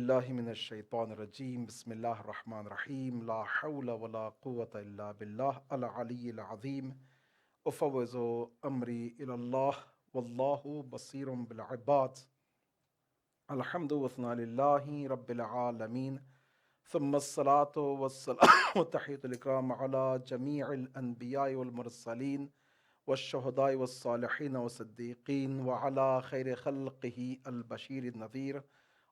بالله من الشيطان الرجيم بسم الله الرحمن الرحيم لا حول ولا قوة إلا بالله العلي العظيم أفوض أمري إلى الله والله بصير بالعباد الحمد والثناء لله رب العالمين ثم الصلاة والسلام والتحية الإكرام على جميع الأنبياء والمرسلين والشهداء والصالحين والصديقين وعلى خير خلقه البشير النذير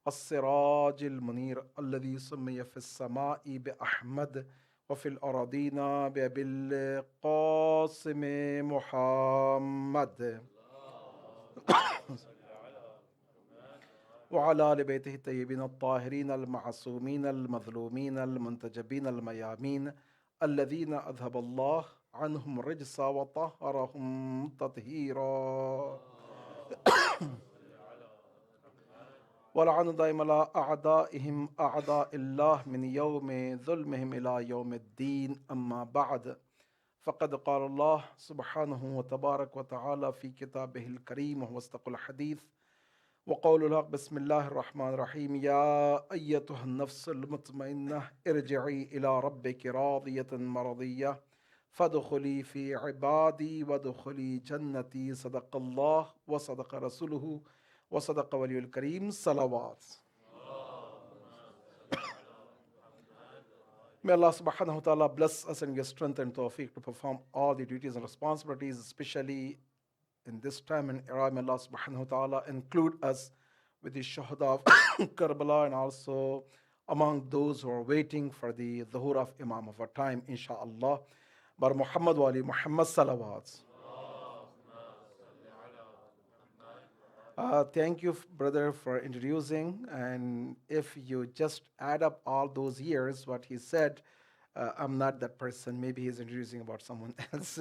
السراج المنير الذي سمي في السماء بأحمد وفي الأراضين بأبي القاسم محمد وعلى آل بيته الطيبين الطاهرين المعصومين المظلومين المنتجبين الميامين الذين أذهب الله عنهم الرجس وطهرهم تطهيرا ولعن دائم على أعدائهم أعداء الله من يوم ظلمهم إلى يوم الدين أما بعد فقد قال الله سبحانه وتبارك وتعالى في كتابه الكريم وهو أصدق الحديث وقول الحق بسم الله الرحمن الرحيم يا أيتها النفس المطمئنة ارجعي إلى ربك راضية مرضية فادخلي في عبادي وادخلي جنتي صدق الله وصدق رسوله وصدق ولي الكريم صلوات. May Allah subhanahu wa ta'ala bless us and give strength and tawfiq to perform all the duties and responsibilities, especially in this time and era. May Allah subhanahu wa ta'ala include us with the shuhada of Karbala and also among those who are waiting for the dhuhr of Imam of our time, inshaAllah. Bar Muhammad wa Ali Muhammad salawat. Thank you, brother, for introducing. And if you just add up all those years, what he said, I'm not that person. Maybe he's introducing about someone else.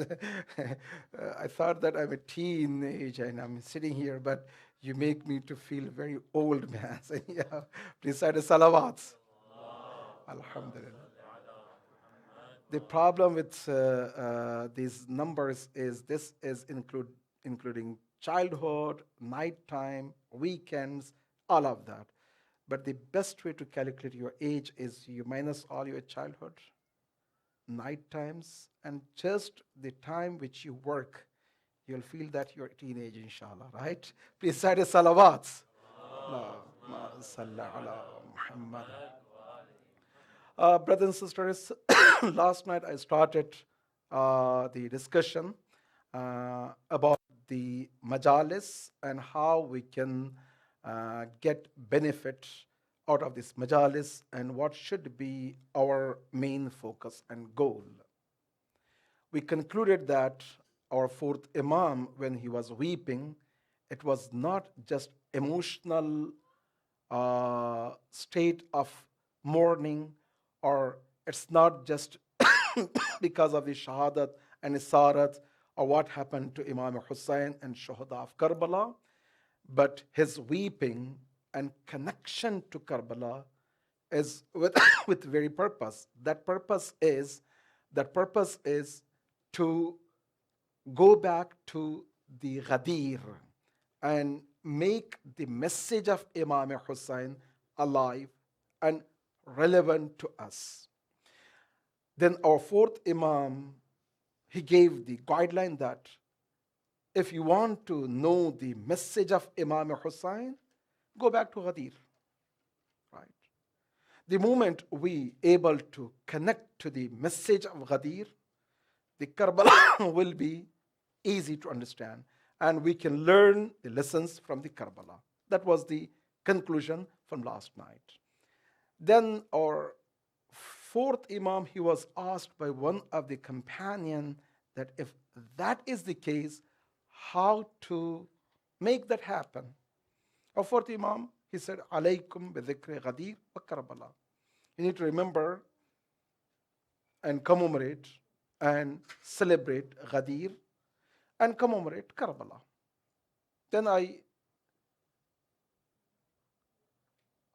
I thought that I'm a teenage and I'm sitting here, but you make me to feel very old, man. So, yeah, please say the salawats. Alhamdulillah. The problem with these numbers is this is including childhood, nighttime, weekends, all of that. But the best way to calculate your age is you minus all your childhood, night times, and just the time which you work. You'll feel that you're a teenage, inshallah, right? Please say the salawats. Brothers and sisters, last night I started the discussion about the majalis and how we can get benefit out of this majalis and what should be our main focus and goal. We concluded that our fourth Imam, when he was weeping, it was not just emotional state of mourning, or it's not just because of the shahadat and isarat or what happened to Imam Hussain and Shuhada of Karbala, but his weeping and connection to Karbala is with very purpose. That purpose is to go back to the Ghadir and make the message of Imam Hussain alive and relevant to us. Then our fourth Imam, he gave the guideline that if you want to know the message of Imam Hussain, go back to Ghadir. Right? The moment we able to connect to the message of Ghadir, the Karbala will be easy to understand, and we can learn the lessons from the Karbala. That was the conclusion from last night. Then our fourth Imam, he was asked by one of the companion that if that is the case, how to make that happen. Our fourth Imam, he said, Alaykum bi dhikri Ghadir wa Karbala. You need to remember and commemorate and celebrate Ghadir and commemorate Karbala. Then I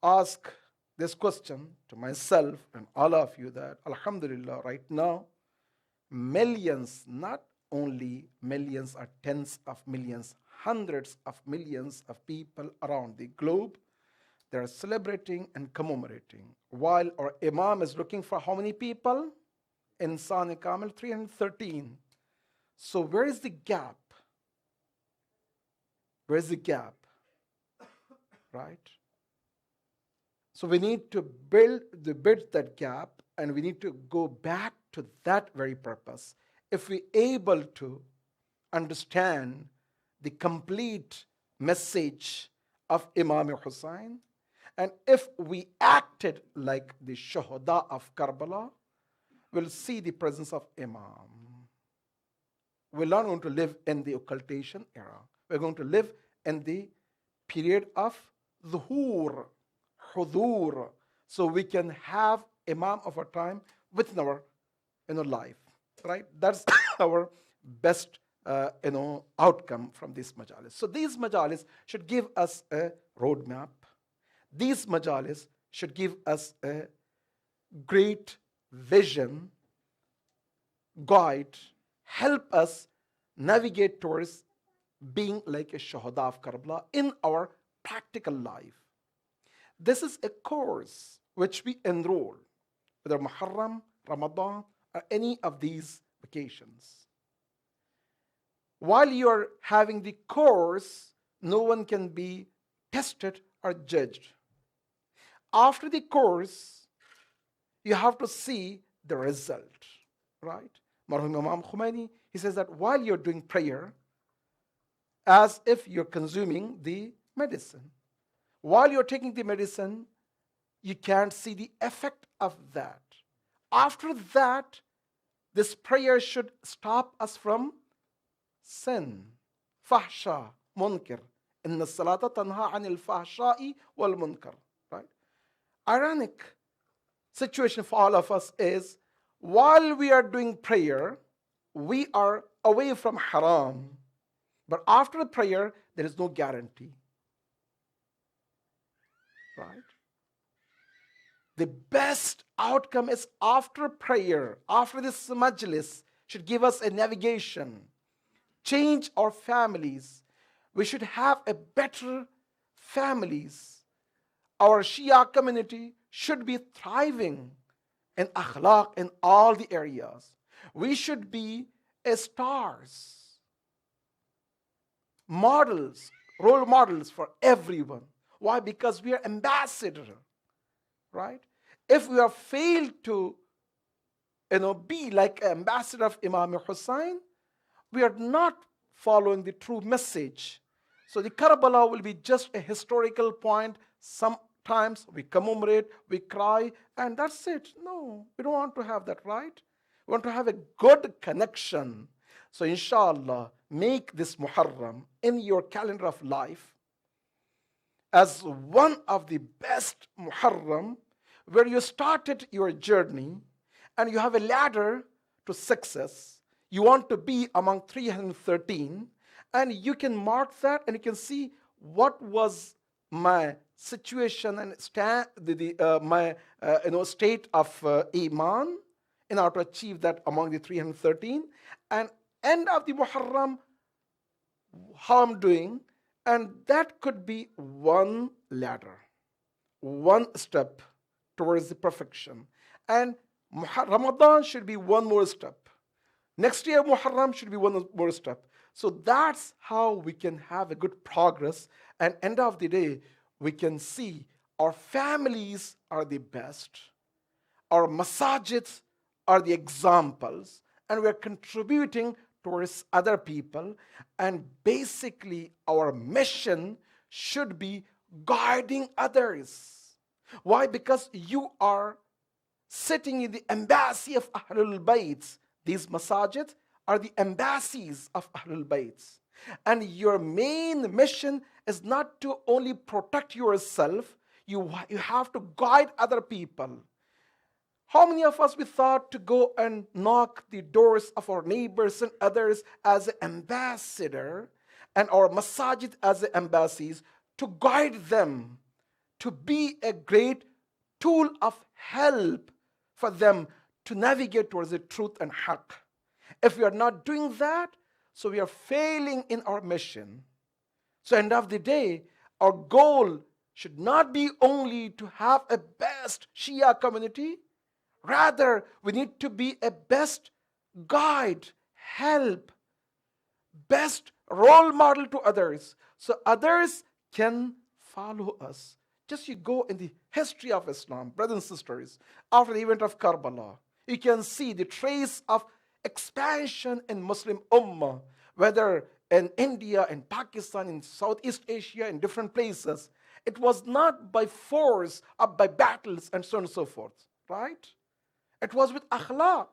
ask this question to myself and all of you that, Alhamdulillah, right now, millions, not only millions or tens of millions, hundreds of millions of people around the globe, They're celebrating and commemorating. While our Imam is looking for how many people? Insan Kamil, 313. So where is the gap? Where is the gap? Right? So we need to build that gap, and we need to go back to that very purpose. If we're able to understand the complete message of Imam Hussain, and if we acted like the Shuhada of Karbala, we'll see the presence of Imam. We're not going to live in the occultation era. We're going to live in the period of Zuhur, Hudur, so we can have Imam of our time within our life, right? That's our best outcome from these majalis. So these majalis should give us a roadmap. These majalis should give us a great vision, guide, help us navigate towards being like a Shuhada of Karbala in our practical life. This is a course which we enroll, whether Muharaam, Ramadan, or any of these vacations. While you're having the course, no one can be tested or judged. After the course, you have to see the result, right? Marhum Imam Khomeini, he says that while you're doing prayer, as if you're consuming the medicine. While you're taking the medicine, you can't see the effect of that. After that, this prayer should stop us from sin, fahsha, munkar. Inna salata tanha anil fahsha'i wal munkar. Right? Ironic situation for all of us is, while we are doing prayer, we are away from haram. But after the prayer, there is no guarantee. Right? The best outcome is after prayer, after this majlis, should give us a navigation, change our families. We should have a better families. Our Shia community should be thriving in akhlaq in all the areas. We should be stars, models, role models for everyone. Why? Because we are ambassadors, right? If we have failed to be like an ambassador of Imam Hussain, we are not following the true message. So the Karbala will be just a historical point. Sometimes we commemorate, we cry, and that's it. No, we don't want to have that, right? We want to have a good connection. So inshallah, make this Muharram in your calendar of life as one of the best Muharram, where you started your journey and you have a ladder to success. You want to be among 313, and you can mark that, and you can see what was my situation and my state of Iman in order to achieve that among the 313. And end of the Muharram, how I'm doing, and that could be one ladder, one step towards the perfection. And Ramadan should be one more step. Next year, Muharram should be one more step. So that's how we can have a good progress. And end of the day, we can see our families are the best. Our masajids are the examples. And we're contributing towards other people. And basically, our mission should be guiding others. Why? Because you are sitting in the embassy of Ahlul Bayt. These masajid are the embassies of Ahlul Bayt. And your main mission is not to only protect yourself, you have to guide other people. How many of us we thought to go and knock the doors of our neighbors and others as an ambassador, and our masajid as the embassies, to guide them, to be a great tool of help for them to navigate towards the truth and haqq. If we are not doing that, so we are failing in our mission. So end of the day, our goal should not be only to have a best Shia community. Rather, we need to be a best guide, help, best role model to others, so others can follow us. Just you go in the history of Islam, brothers and sisters, after the event of Karbala, you can see the trace of expansion in Muslim Ummah, whether in India, in Pakistan, in Southeast Asia, in different places. It was not by force or by battles and so on and so forth, right? It was with akhlaq,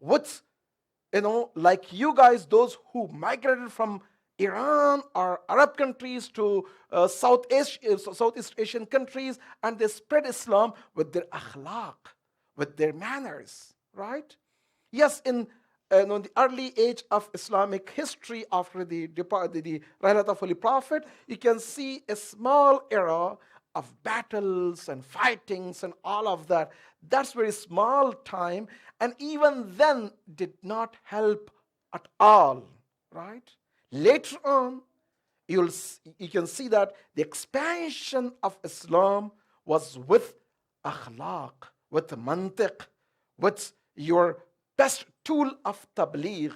with, like you guys, those who migrated from Iran or Arab countries to Southeast Asian countries, and they spread Islam with their akhlaq, with their manners, right? Yes, in the early age of Islamic history, after the Rahlat of Holy Prophet, you can see a small era of battles and fightings and all of that. That's very small time, and even then did not help at all, right? Later on, you can see that the expansion of Islam was with akhlaq, with mantiq, with your best tool of tabligh,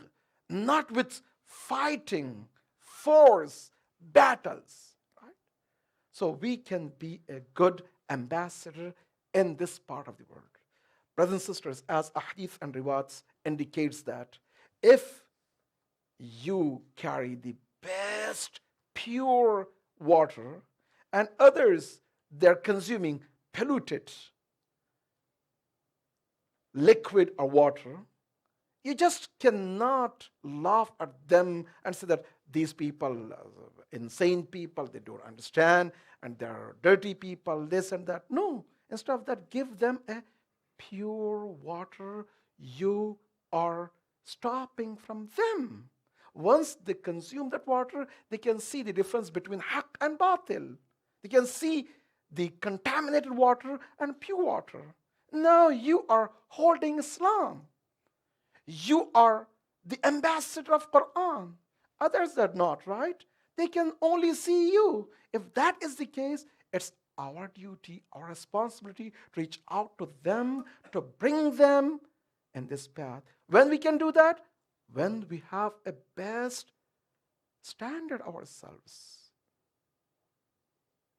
not with fighting, force, battles. Right? So we can be a good ambassador in this part of the world. Brothers and sisters, as ahadith and riwayats indicates that if you carry the best pure water and others they're consuming polluted liquid or water, you just cannot laugh at them and say that these people are insane people, they don't understand, and they're dirty people, this and that. No, instead of that, give them a pure water. You are stopping from them. Once they consume that water, they can see the difference between haqq and batil. They can see the contaminated water and pure water. Now you are holding Islam. You are the ambassador of Quran. Others are not, right? They can only see you. If that is the case, it's our duty, our responsibility to reach out to them, to bring them in this path. When we can do that? When we have a best standard ourselves.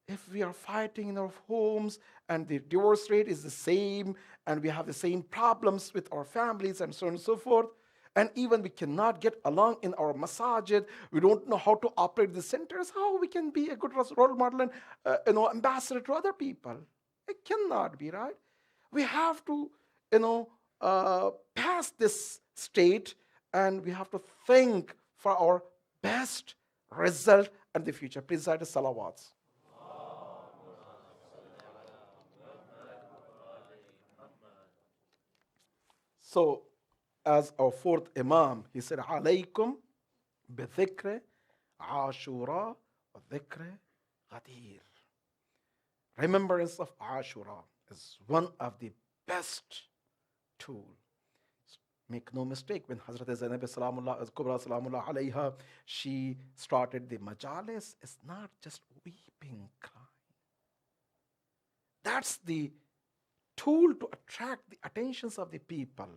If we are fighting in our homes and the divorce rate is the same and we have the same problems with our families and so on and so forth, and even we cannot get along in our masajid, we don't know how to operate the centers, how we can be a good role model and ambassador to other people? It cannot be, right? We have to pass this state, and we have to think for our best result in the future. Please recite the salawats. So, as our fourth Imam, he said, Alaykum bithikre Ashura wa dhikre Ghadir. Remembrance of Ashura is one of the best tools. Make no mistake, when Hazrat Zainab Kubra Salamullah alayha, she started the majalis, it's not just weeping, crying. That's the tool to attract the attentions of the people.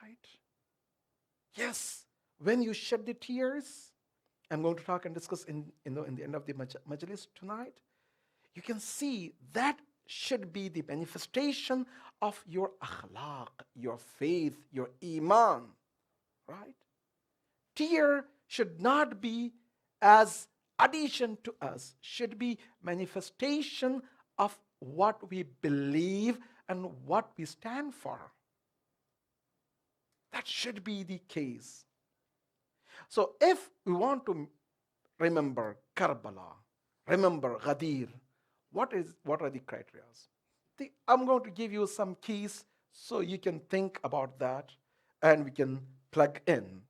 Right? Yes, when you shed the tears, I'm going to talk and discuss in the end of the majlis tonight, you can see that should be the manifestation of your akhlaq, your faith, your iman. Right? Tear should not be as addition to us, should be manifestation of what we believe and what we stand for. That should be the case. So if we want to remember Karbala, remember Ghadir, what are the criteria? I'm going to give you some keys so you can think about that and we can plug in.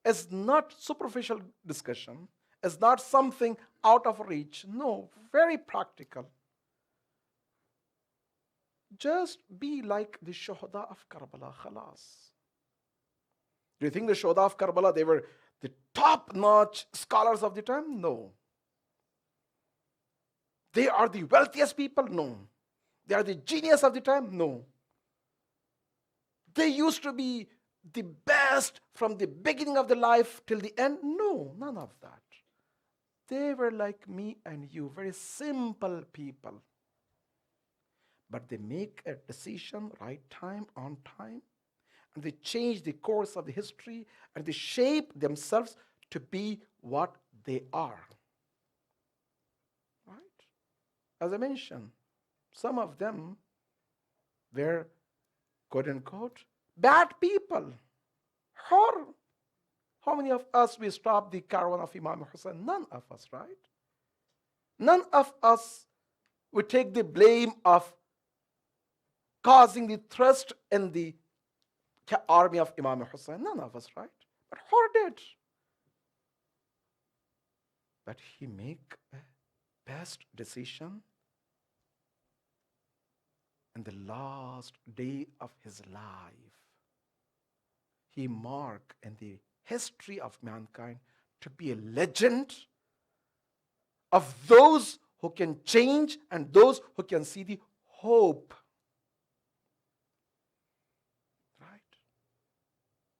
It's not superficial discussion. It's not something out of reach. No, very practical. Just be like the Shuhada of Karbala, khalas. Do you think the Shuhada of Karbala, they were the top-notch scholars of the time? No. They are the wealthiest people? No. They are the genius of the time? No. They used to be the best from the beginning of the life till the end? No, none of that. They were like me and you, very simple people. But they make a decision, right time, on time, and they change the course of the history, and they shape themselves to be what they are. Right? As I mentioned, some of them were, quote unquote, bad people. How many of us we stopped the caravan of Imam Hussein? None of us, right? None of us would take the blame of causing the thrust in the army of Imam Hussein. None of us, right? But Hor did. But he make a best decision in the last day of his life. He marked in the history of mankind to be a legend of those who can change and those who can see the hope. Right?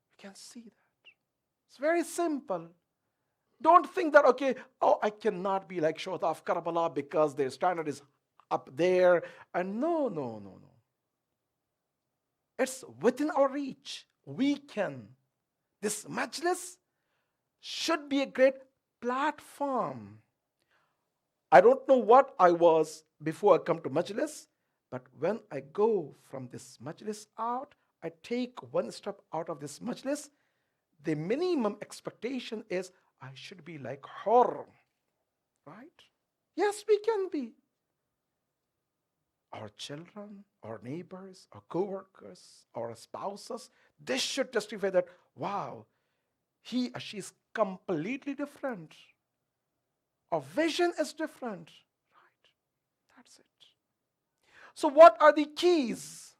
You can see that. It's very simple. Don't think that, okay, I cannot be like Shuhada of Karbala because their standard is up there. And no. It's within our reach. We can. This majlis should be a great platform. I don't know what I was before I come to majlis, but when I go from this majlis out, I take one step out of this majlis, the minimum expectation is I should be like Hor, right? Yes, we can be. Our children, our neighbors, our co-workers, our spouses, they should testify that, wow, he or she is completely different. Our vision is different, right? That's it. So what are the keys?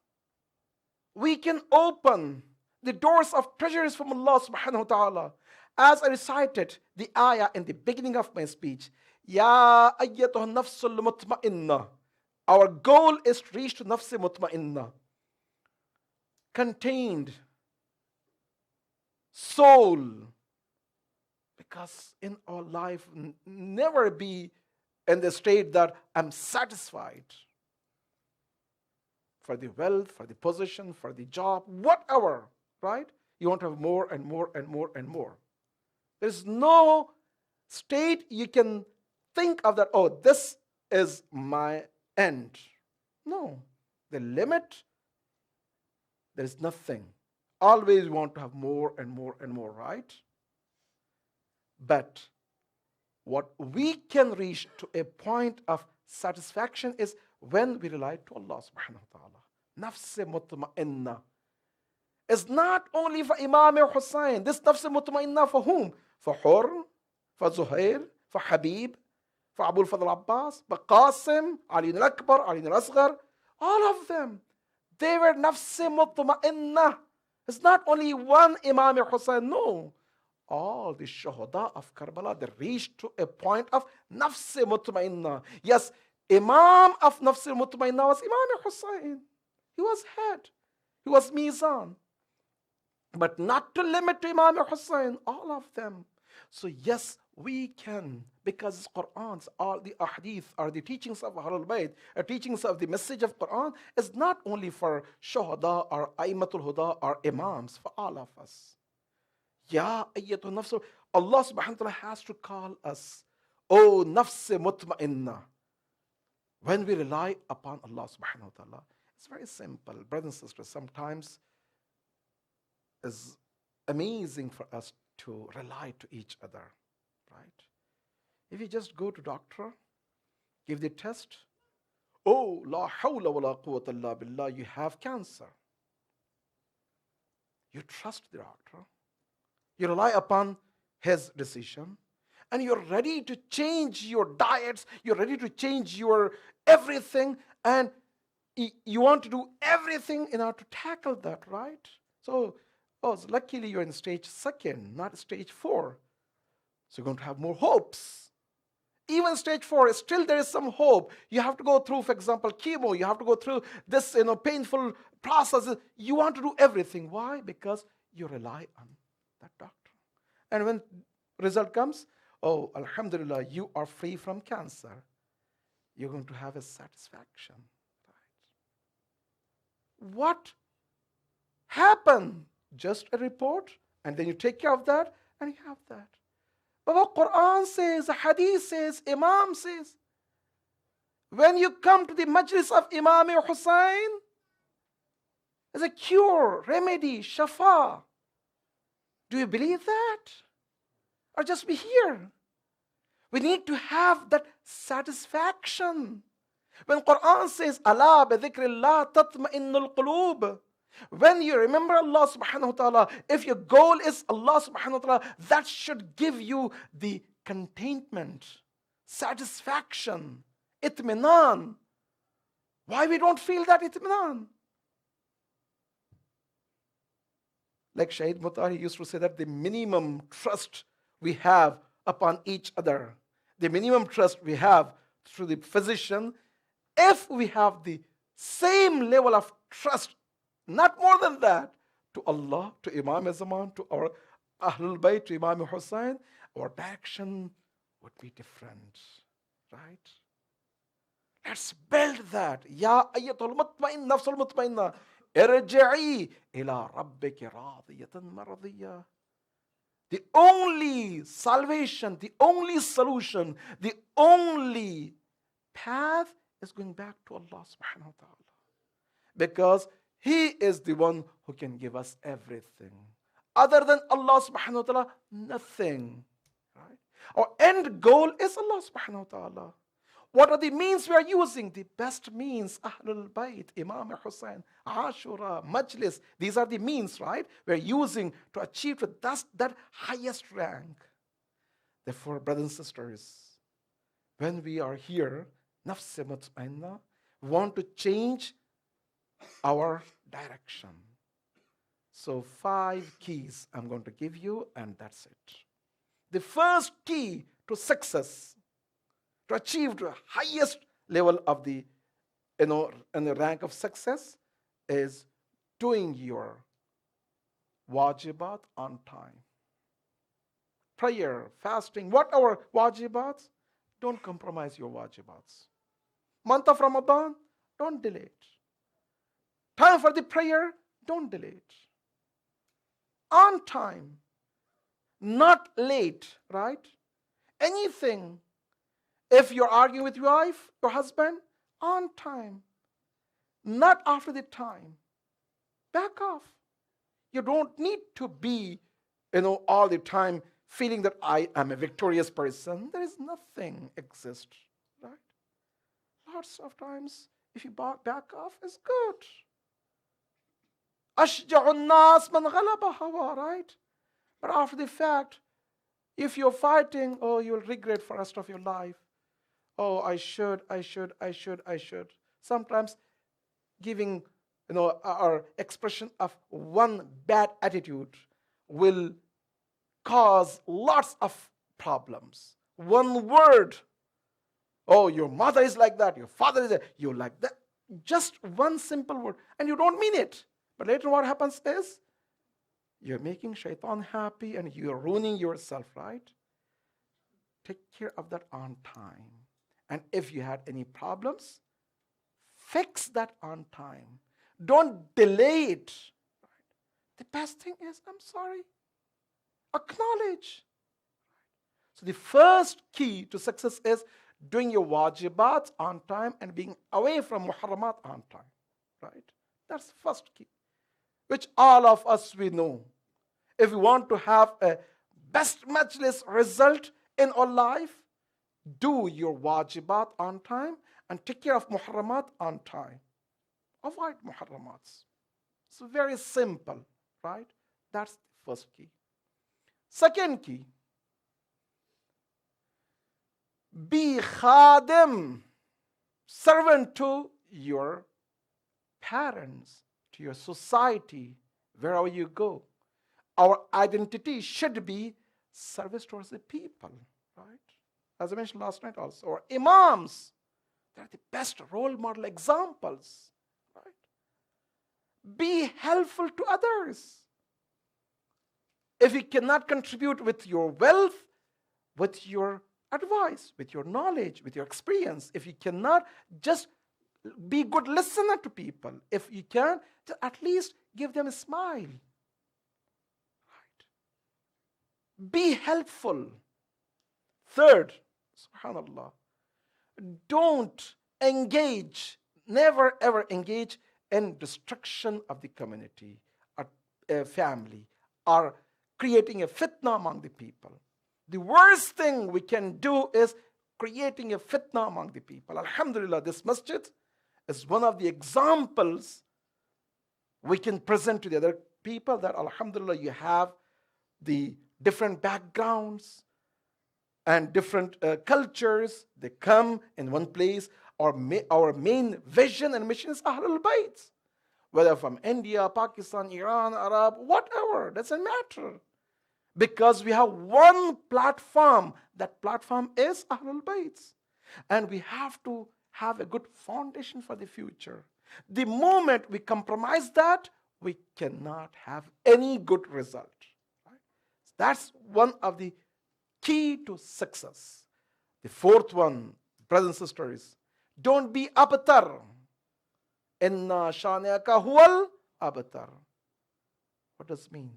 We can open the doors of treasures from Allah subhanahu wa ta'ala. As I recited the ayah in the beginning of my speech, Ya ayyatuha nafsul mutma'inna. Our goal is to reach to nafs mutma'inna. Contained soul. Because in our life, never be in the state that I'm satisfied. For the wealth, for the position, for the job, whatever, right? You want to have more and more and more and more. There's no state you can think of that, oh, this is my end. No. The limit, there is nothing. Always want to have more and more and more, right? But what we can reach to a point of satisfaction is when we rely to Allah subhanahu wa ta'ala. Nafs mutma'inna. It's not only for Imam Hussein. This nafs mutma'inna for whom? For Hur, for Zuhair, for Habib, for Abu al-Fadl Abbas, for Qasim, Ali al-Akbar, Ali al-Asghar, all of them. They were nafs mutma'inna. It's not only one Imam Hussein, no. All the Shuhada of Karbala, they reached to a point of nafs mutma'inna. Yes, Imam of nafs mutma'inna was Imam Hussein. He was head. He was Mizan. But not to limit to Imam Hussein, all of them. So yes, we can, because Qur'ans, all the ahadith, are the teachings of Ahlul Bayt, teachings of the message of Qur'an, is not only for Shuhada or Aimatul Huda or Imams, for all of us. Ya ayyatu nafsu, Allah subhanahu wa ta'ala has to call us, oh nafs mutma'inna. When we rely upon Allah subhanahu wa ta'ala, it's very simple. Brothers and sisters, sometimes it's amazing for us to rely to each other, right? If you just go to doctor, give the test, oh, la hawla wa la quwwata illa billah, you have cancer. You trust the doctor. You rely upon his decision, and you're ready to change your diets, you're ready to change your everything, and you want to do everything in order to tackle that, right? So luckily you're in stage 2, not stage 4. So you're going to have more hopes. Even stage 4, still there is some hope. You have to go through, for example, chemo. You have to go through this, painful process. You want to do everything. Why? Because you rely on that doctor. And when result comes, oh, alhamdulillah, you are free from cancer. You're going to have a satisfaction. Right? What happened? Just a report, and then you take care of that, and you have that. But what Quran says, the Hadith says, Imam says, when you come to the majlis of Imam Hussain, there's a cure, remedy, shafa. Do you believe that? Or just be here? We need to have that satisfaction. When Quran says, Allah bi dhikrillah tatma'innul qulub. When you remember Allah subhanahu wa ta'ala, if your goal is Allah subhanahu wa ta'ala, that should give you the contentment, satisfaction, itminan. Why we don't feel that itminan? Like Syed Nabi used to say that the minimum trust we have upon each other, the minimum trust we have through the physician, if we have the same level of trust, not more than that, to Allah, to Imam Zaman, to our Ahlul Bayt, to Imam Hussain, our direction would be different. Right? Let's build that. Ya ayyatul mutmain, nafsul mutmainna, irji'i ila rabbiki radiyatan maradiyya. The only salvation, the only solution, the only path is going back to Allah subhanahu wa ta'ala. Because He is the one who can give us everything. Other than Allah subhanahu wa ta'ala, nothing. Right? Our end goal is Allah subhanahu wa ta'ala. What are the means we are using? The best means, Ahlul Bayt, Imam Hussain, Ashura, Majlis. These are the means, right? We're using to achieve that highest rank. Therefore, brothers and sisters, when we are here, Nafs Mutmainna, we want to change our direction. So 5 keys I'm going to give you, and that's it. The first key to success, to achieve the highest level of the, in the rank of success, is doing your wajibat on time. Prayer, fasting, whatever wajibats, don't compromise your wajibats. Month of Ramadan, don't delay it. Time for the prayer, don't delay it. On time, not late, right? Anything. If you're arguing with your wife, your husband, on time. Not after the time. Back off. You don't need to be, all the time feeling that I am a victorious person. There is nothing exists, right? Lots of times, if you back off, it's good. Ashja'un nas man ghalaba hawa, right? But after the fact, if you're fighting, oh, you'll regret for the rest of your life. Oh, I should. Sometimes giving, our expression of one bad attitude will cause lots of problems. One word. Oh, your mother is like that. Your father is you like that. Just one simple word. And you don't mean it. But later what happens is, you're making shaitan happy and you're ruining yourself, right? Take care of that on time. And if you had any problems, fix that on time. Don't delay it. The best thing is, I'm sorry. Acknowledge. So the first key to success is doing your wajibat on time and being away from muharramat on time. Right? That's the first key, which all of us we know. If we want to have a best majlis result in our life, do your wajibat on time and take care of muharramat on time. Avoid muharramats. It's very simple, right? That's the first key. Second key, be khadim, servant to your parents, to your society, wherever you go. Our identity should be service towards the people, right? as I mentioned last night also, or imams. They're the best role model examples. Right? Be helpful to others. If you cannot contribute with your wealth, with your advice, with your knowledge, with your experience, if you cannot, just be good listener to people. If you can, just at least give them a smile. Right? Be helpful. Third, subhanallah, don't engage, never ever engage in destruction of the community or family, or creating a fitna among the people. The worst thing we can do is creating a fitna among the people. Alhamdulillah, this masjid is one of the examples we can present to the other people that, alhamdulillah, you have the different backgrounds and different cultures. They come in one place. Our main vision and mission is Ahlul Bayt. Whether from India, Pakistan, Iran, Arab, whatever, doesn't matter. Because we have one platform. That platform is Ahlul Bayt. And we have to have a good foundation for the future. The moment we compromise that, we cannot have any good result. Right? That's one of the key to success. The fourth one, brothers and sisters, don't be abtar. Inna shani'aka huwal abtar. What does it mean?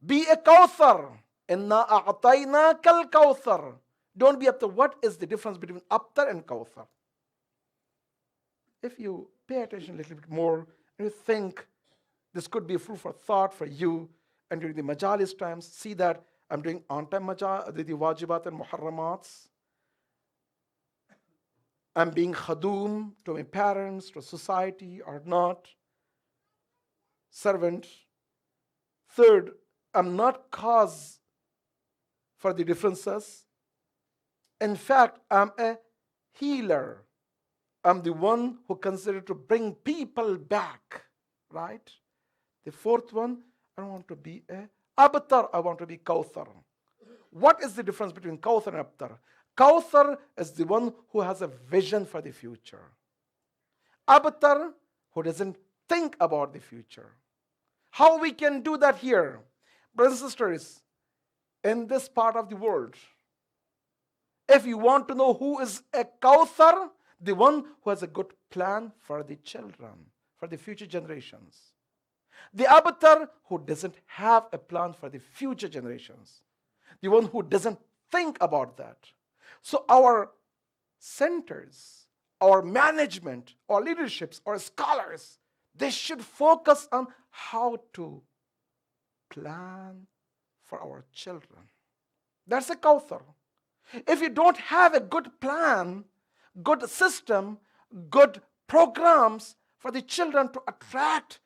Be a kawthar. Inna a'tayna kal kawthar. Don't be abtar. What is the difference between abtar and kawthar? If you pay attention a little bit more, and you think this could be food for thought for you, and during the majalis times, see that I'm doing on-time the wajibat and muharramats. I'm being khadoom to my parents, to society, or not. Servant. Third, I'm not cause for the differences. In fact, I'm a healer. I'm the one who considered to bring people back. Right? The fourth one, I don't want to be a abtar, I want to be kawthar. What is the difference between kawthar and abtar? Kawthar is the one who has a vision for the future. Abtar, who doesn't think about the future. How we can do that here? Brothers and sisters, in this part of the world, if you want to know who is a kawthar, the one who has a good plan for the children, for the future generations. The abtar, who doesn't have a plan for the future generations. The one who doesn't think about that. So our centers, our management, our leaderships, our scholars, they should focus on how to plan for our children. That's a kawthar. If you don't have a good plan, good system, good programs for the children to attract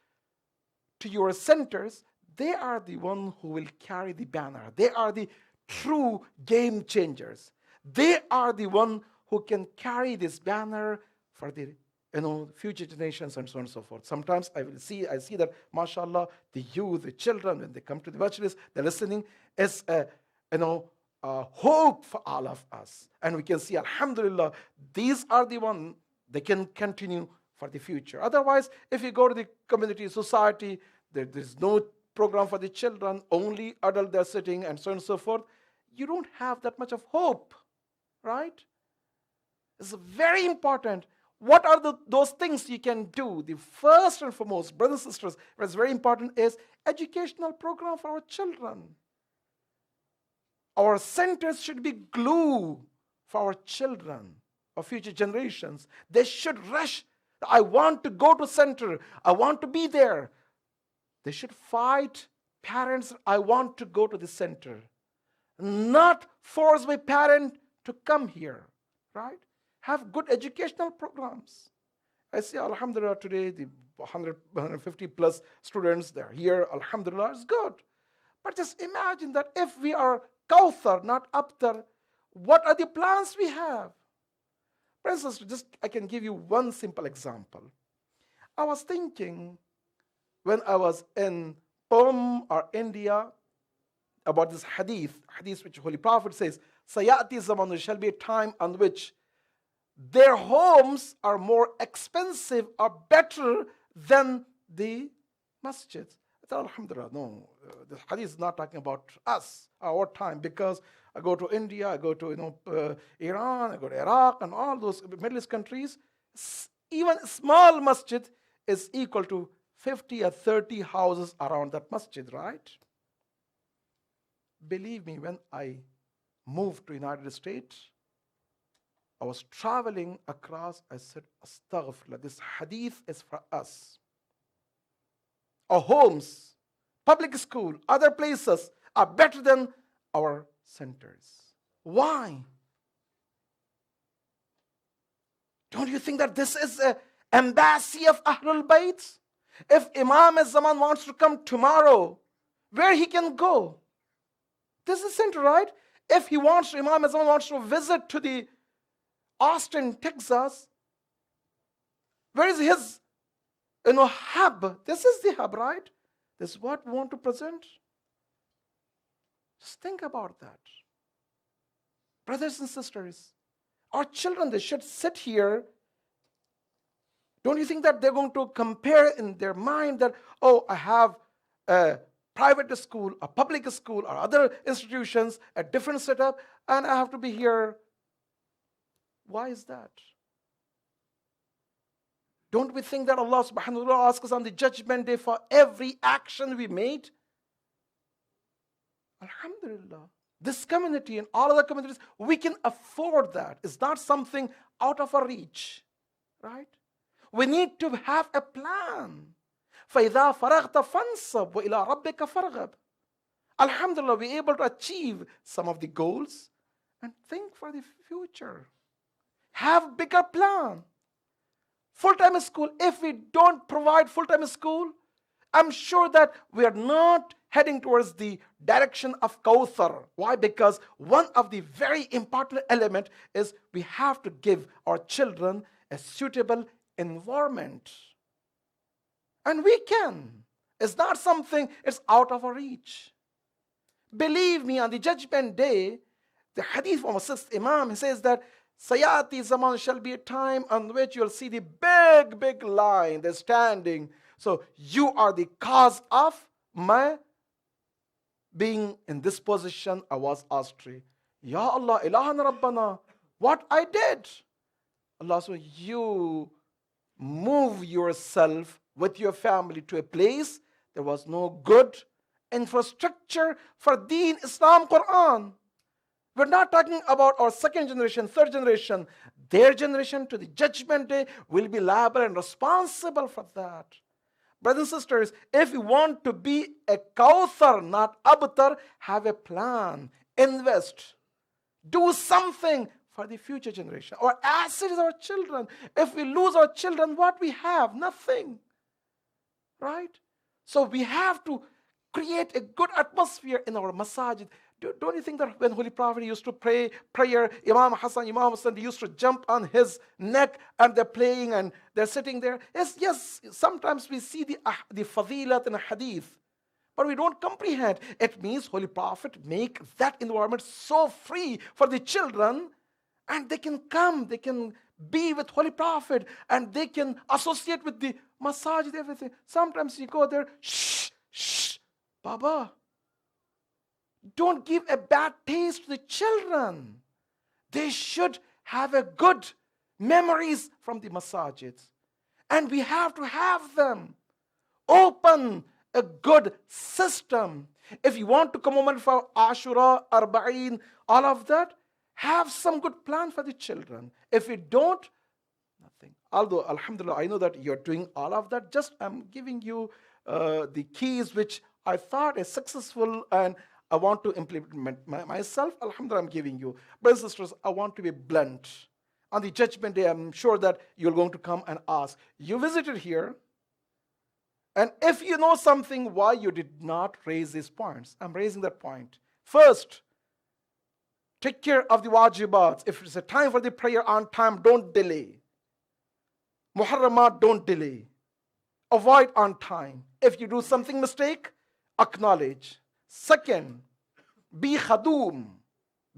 to your centers, they are the one who will carry the banner. They are the true game changers. They are the one who can carry this banner for the future generations and so on and so forth. Sometimes I see that, mashallah, the youth, the children, when they come to the majlis, they're listening, is a hope for all of us. And we can see, alhamdulillah, these are the ones they can continue for the future. Otherwise, if you go to the community, society, there's no program for the children, only adults they're sitting, and so on and so forth, you don't have that much of hope, right? It's very important. What are those things you can do? The first and foremost, brothers and sisters, what's very important is educational program for our children. Our centers should be glue for our children, our future generations. They should rush. I want to go to center. I want to be there. They should fight parents. I want to go to the center. Not force my parent to come here, right? Have good educational programs. I see, alhamdulillah, today the 150 plus students, they're here. Alhamdulillah, it's good. But just imagine that if we are kawthar, not abtar, what are the plans we have? For instance, I can give you one simple example. I was thinking when I was in Pom or India about this hadith which Holy Prophet says, Sayati zaman, there shall be a time on which their homes are more expensive or better than the masjids. I thought, Alhamdulillah, no, the hadith is not talking about us, our time, because I go to India, I go to Iran, I go to Iraq, and all those Middle East countries. Even a small masjid is equal to 50 or 30 houses around that masjid, right? Believe me, when I moved to United States, I was traveling across, I said, Astaghfirullah, this hadith is for us. Our homes, public school, other places are better than our centers. Why? Don't you think that this is an embassy of Ahlul Bayt? If Imam al-Zaman wants to come tomorrow, where he can go? This is center, right? If he wants, Imam al-Zaman wants to visit to the Austin, Texas, where is his hub? This is the hub, right? This is what we want to present. Just think about that. Brothers and sisters, our children, they should sit here. Don't you think that they're going to compare in their mind that, oh, I have a private school, a public school, or other institutions, a different setup, and I have to be here. Why is that? Don't we think that Allah subhanahu wa ta'ala asks us on the judgment day for every action we made? Alhamdulillah. This community and all other communities, we can afford that. It's not something out of our reach, right? We need to have a plan. فَإِذَا فَرَغْتَ فَانْصَبْ وَإِلَىٰ رَبِّكَ فَارْغَب. Alhamdulillah, we're able to achieve some of the goals and think for the future. Have bigger plan. Full-time school, if we don't provide full-time school, I'm sure that we are not heading towards the direction of Kawthar. Why? Because one of the very important elements is we have to give our children a suitable environment. And we can. It's not something, it's out of our reach. Believe me, on the judgment day, the hadith from a sixth Imam, he says that Sayati Zaman shall be a time on which you'll see the big line, they're standing. So you are the cause of my being in this position. I was asked, Ya Allah, ilahan Rabbana, what I did? Allah said, you move yourself with your family to a place there was no good infrastructure for Deen, Islam, Quran. We're not talking about our second generation, third generation. Their generation to the judgment day will be liable and responsible for that. Brothers and sisters, if you want to be a Kawthar, not Abtar, have a plan, invest, do something for the future generation. Our asset is our children. If we lose our children, what we have? Nothing. Right? So we have to create a good atmosphere in our masajid. Don't you think that when Holy Prophet used to pray prayer, Imam Hassan, Imam Hassan, they used to jump on his neck and they're playing and they're sitting there? Yes, sometimes we see the fadilat in a hadith, but we don't comprehend. It means Holy Prophet make that environment so free for the children, and they can come, they can be with Holy Prophet, and they can associate with the masajid, everything. Sometimes you go there, shh, Baba. Don't give a bad taste to the children. They should have a good memories from the masajids. And we have to have them. Open a good system. If you want to commemorate for Ashura, Arba'in, all of that, have some good plan for the children. If you don't, nothing. Although, alhamdulillah, I know that you're doing all of that. Just I'm giving you the keys which I thought is successful and I want to implement myself. Alhamdulillah, I'm giving you. Brothers and sisters, I want to be blunt. On the judgment day, I'm sure that you're going to come and ask, you visited here, and if you know something, why you did not raise these points? I'm raising that point. First, take care of the wajibat. If it's a time for the prayer on time, don't delay. Muharamat, don't delay. Avoid on time. If you do something mistake, acknowledge. Second, be khadum.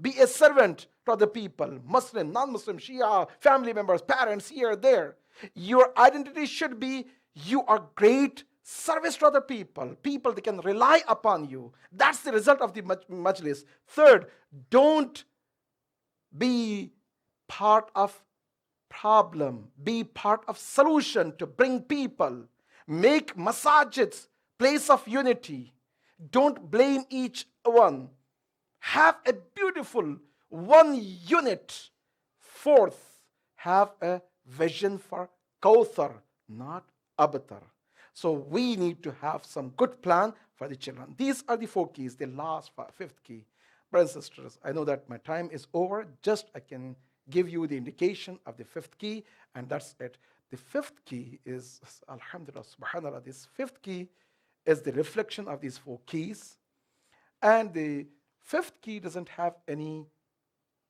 Be a servant to other people, Muslim, non-Muslim, Shia, family members, parents, here, there. Your identity should be you are great service to other people. People, they can rely upon you. That's the result of the majlis. Third, don't be part of problem. Be part of solution to bring people. Make masajids place of unity. Don't blame each one. Have a beautiful one unit. Fourth, have a vision for Kauthar, not Abtar. So we need to have some good plan for the children. These are the 4 keys, the last fifth key. Brothers and sisters, I know that my time is over. Just I can give you the indication of the 5th key, and that's it. The 5th key is, alhamdulillah, subhanallah, this 5th key is the reflection of these 4 keys. And the 5th key doesn't have any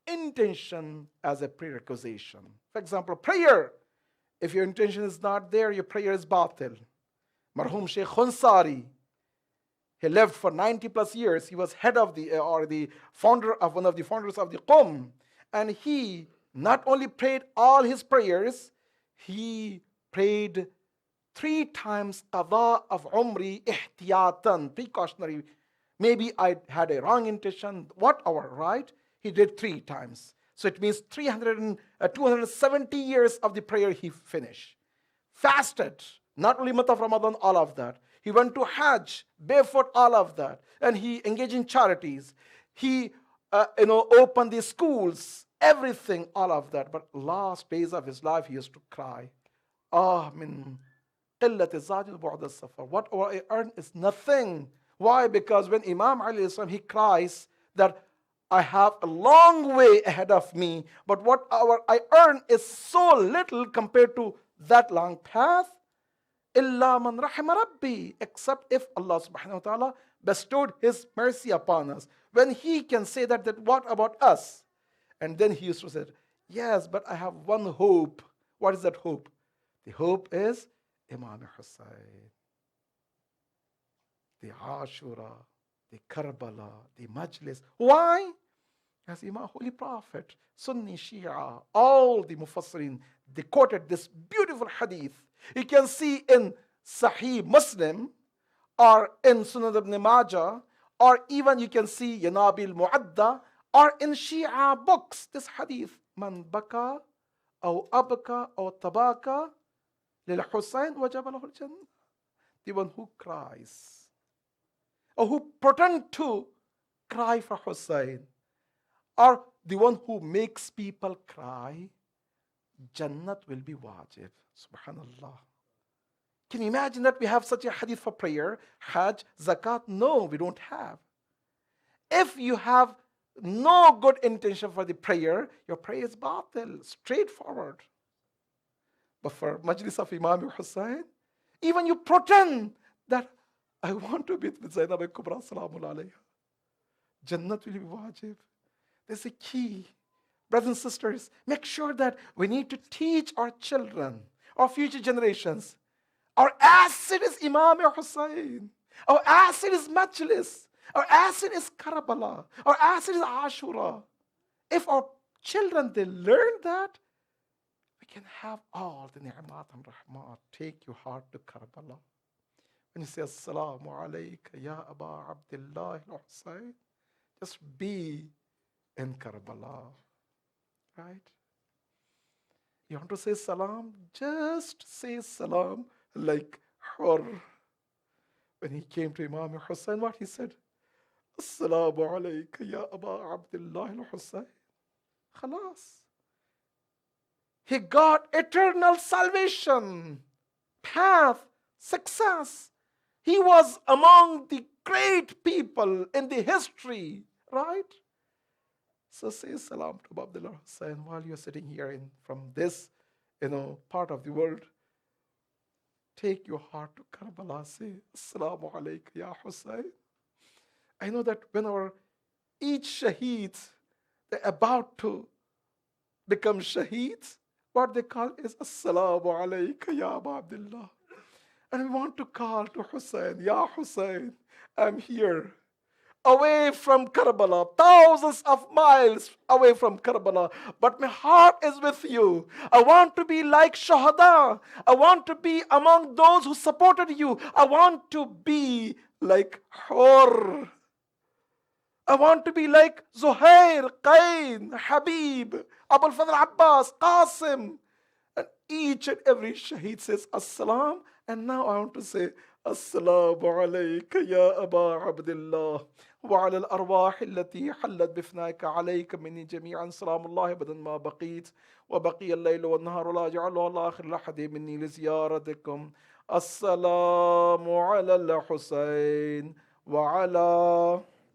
intention as a prerequisite. For example, prayer. If your intention is not there, your prayer is batil. Marhum Sheikh Khunsari, he lived for 90 plus years. He was head of the founder of one of the founders of the Qum. And he not only prayed all his prayers, he prayed 3 times qada of umri ihtiyatan, precautionary. Maybe I had a wrong intention, whatever, right? He did 3 times. So it means 270 years of the prayer he finished. Fasted, not only month of Ramadan, all of that. He went to Hajj, barefoot, all of that. And he engaged in charities. He opened the schools, everything, all of that. But last days of his life, he used to cry. Min qillat zajil bu'd as-safar. Whatever I earn is nothing. Why? Because when Imam Ali Islam, he cries that I have a long way ahead of me, but whatever I earn is so little compared to that long path. Illa man rahima rabbi, except if Allah subhanahu wa ta'ala bestowed his mercy upon us. When he can say that what about us? And then he used to say, yes, but I have one hope. What is that hope? The hope is Imam Hussain, the Ashura, the Karbala, the Majlis. Why? As Imam Holy Prophet, Sunni, Shia, all the Mufassirin, they quoted this beautiful hadith. You can see in Sahih Muslim, or in Sunan ibn Majah, or even you can see Yanabil Mu'adda, or in Shia books, this hadith. Man baka, aw abka, aw tabaka, lil Husayn wajaba lahu al-jannah. The one who cries, or who pretend to cry for Husayn, or the one who makes people cry, Jannat will be wajib. Subhanallah. Can you imagine that we have such a hadith for prayer? Hajj, zakat? No, we don't have. If you have no good intention for the prayer, your prayer is batil, straightforward. But for Majlis of Imam Hussain, even you pretend that I want to be with Zainab al-Kubra, salamun alayha, Jannat will be wajib. There's a key. Brothers and sisters, make sure that we need to teach our children, our future generations. Our asset is Imam Hussain. Our asset is Majlis. Our asset is Karbala. Our asset is Ashura. If our children, they learn that, we can have all the ni'mat and rahmat. Take your heart to Karbala. When you say, Assalamu alayka ya Aba Abdullah al-Hussain, just be in Karbala. Right? You want to say salam? Just say salam like Hur. When he came to Imam Hussain, what he said? Assalamu alayka ya Aba Abdullah al-Hussain. Khalas. He got eternal salvation, path, success. He was among the great people in the history, right? So say salam to Abdullah Hussain while you're sitting here from this, part of the world. Take your heart to Karbala. Say, Assalamu alayka ya Hussain. I know that whenever each shaheed, they're about to become shaheeds, what they call is Assalamu alayka ya Aba Abdullah. And we want to call to Hussain, Ya Hussain, I'm here. away from Karbala, thousands of miles away from Karbala, but my heart is with you. I want to be like Shahada. I want to be among those who supported you. I want to be like Hur. I want to be like Zuhair, Qain, Habib, Abul Fadl Abbas, Qasim. And each and every Shaheed says Assalam. And now I want to say Assalamu alayka ya Aba Abdullah. وعلى الأرواح التي حلت بفنائك عليك مني جميعا سلام الله بدن ما بقيت وبقي الليل والنهار لا يجعله الله آخر لحد مني لزيارتكم السلام على الحسين وعلى